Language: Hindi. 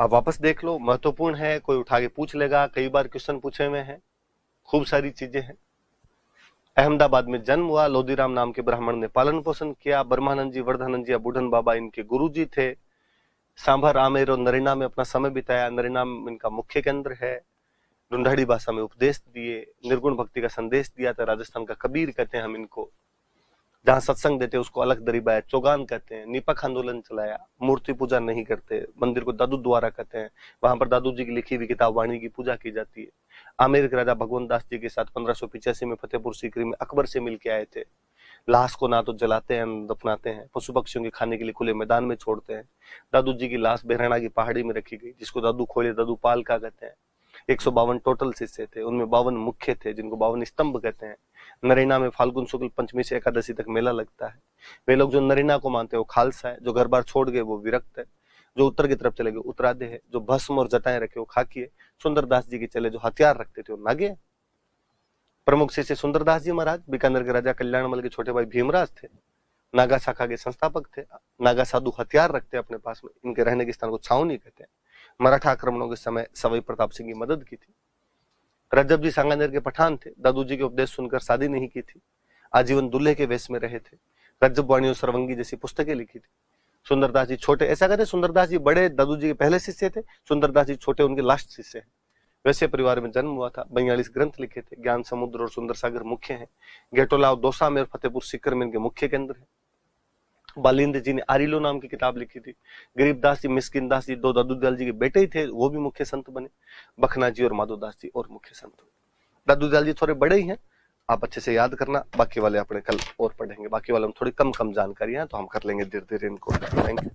आप वापस देख लो, महत्वपूर्ण है, कोई उठा के पूछ लेगा, कई बार क्वेश्चन पूछे हुए हैं, खूब सारी चीजें हैं। अहमदाबाद में जन्म हुआ, लोधीराम नाम के ब्राह्मण ने पालन पोषण किया। ब्रह्मानंद जी, वर्धानंद जी या बुढ़न बाबा इनके गुरु जी थे। सांभर, आमेर और नरेना में अपना समय बिताया। नरेना इनका मुख्य केंद्र है। ढूंढाड़ी भाषा में उपदेश दिए, निर्गुण भक्ति का संदेश दिया था। राजस्थान का कबीर कहते हैं हम इनको। जहां सत्संग देते हैं उसको अलग दरीबा चौगान कहते हैं। निपक आंदोलन चलाया, मूर्ति पूजा नहीं करते, मंदिर को दादू द्वारा कहते हैं। वहां पर दादू जी की लिखी हुई किताब वाणी की पूजा की जाती है। आमेर के राजा भगवंत दास जी के साथ 1585 में फतेहपुर सीकरी में अकबर से मिलके आए थे। लाश को ना तो जलाते हैं न दफनाते हैं, पशु पक्षियों के खाने के लिए खुले मैदान में छोड़ते हैं। दादू जी की लाश बहराना की पहाड़ी में रखी गई, जिसको दादू खोले दादू पाल का कहते हैं। 152 टोटल शिष्य थे, उनमें 52 मुख्य थे, जिनको 52 स्तंभ कहते हैं। नरेना में फाल्गुन शुक्ल पंचमी से एकादशी तक मेला लगता है। वे लोग जो नरेना को मानते हैं वो खालसा है, जो घर बार छोड़ गए वो विरक्त है, जो उत्तर की तरफ चले गए उत्तराधे है, जो भस्म और जटाएं रखे वो खाकी है। सुंदरदास जी के चले जो हथियार रखते थे वो नागे। प्रमुख शिष्य सुंदरदास जी महाराज बीकानेर के राजा कल्याणमल के छोटे भाई भीमराज थे। नागा शाखा के संस्थापक थे। नागा साधु हथियार रखते अपने पास में, इनके रहने के स्थान को छावनी कहते हैं। मराठा आक्रमणों के समय सवाई प्रताप सिंह की मदद की थी। रजब जी सांगानेर के पठान थे, दादू जी के उपदेश सुनकर शादी नहीं की थी, आजीवन दूल्हे के वेश में रहे थे। रजब वाणी और सरवंगी जैसी पुस्तकें लिखी थी। सुंदरदास जी छोटे, ऐसा कहते सुंदरदास जी बड़े दादू जी के पहले शिष्य थे, सुंदरदास जी छोटे उनके लास्ट शिष्य हैं। वैसे परिवार में जन्म हुआ था। 42 ग्रंथ लिखे थे। ज्ञान समुद्र और सुंदर सागर मुख्य हैं। गेटोला और दौसा में और फतेहपुर सीकर में इनके मुख्य केंद्र है। बालिंद जी ने आरिलो नाम की किताब लिखी थी। गरीबदास जी, मिस्किन दास जी दो दादू दयाल जी के बेटे ही थे, वो भी मुख्य संत बने। बखना जी और माधोदास जी और मुख्य संत। दादू दयाल जी थोड़े बड़े ही हैं, आप अच्छे से याद करना। बाकी वाले अपने कल और पढ़ेंगे, बाकी वाले में थोड़ी कम जानकारी है तो हम कर लेंगे धीरे धीरे इनको। Thank you.